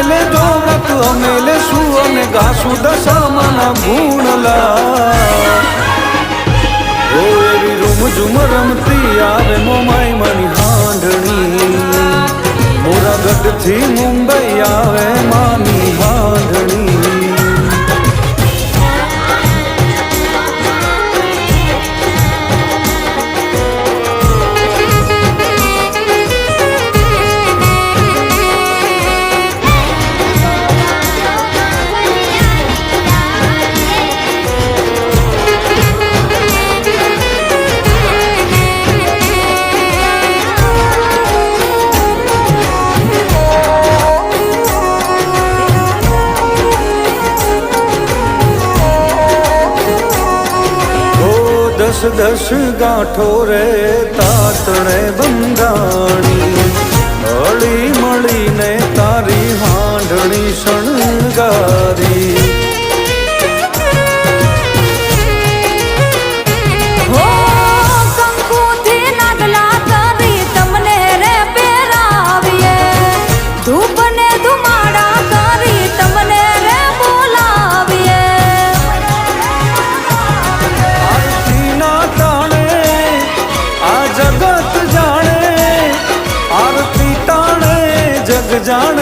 ले जो व्रत अमेले सु अने गासु दशामाना गुणला ओ एवी रूम झूम रमती आवे मोमाई मनी हांडणी मोरा गढ़ थी मुंबई आवे मानी हांडणी दस दस गांठो रे तातणे बंधाणी हળી મળીને તારી હાંડણી શણગારી जगत जाने आरती ताणे जग जाने।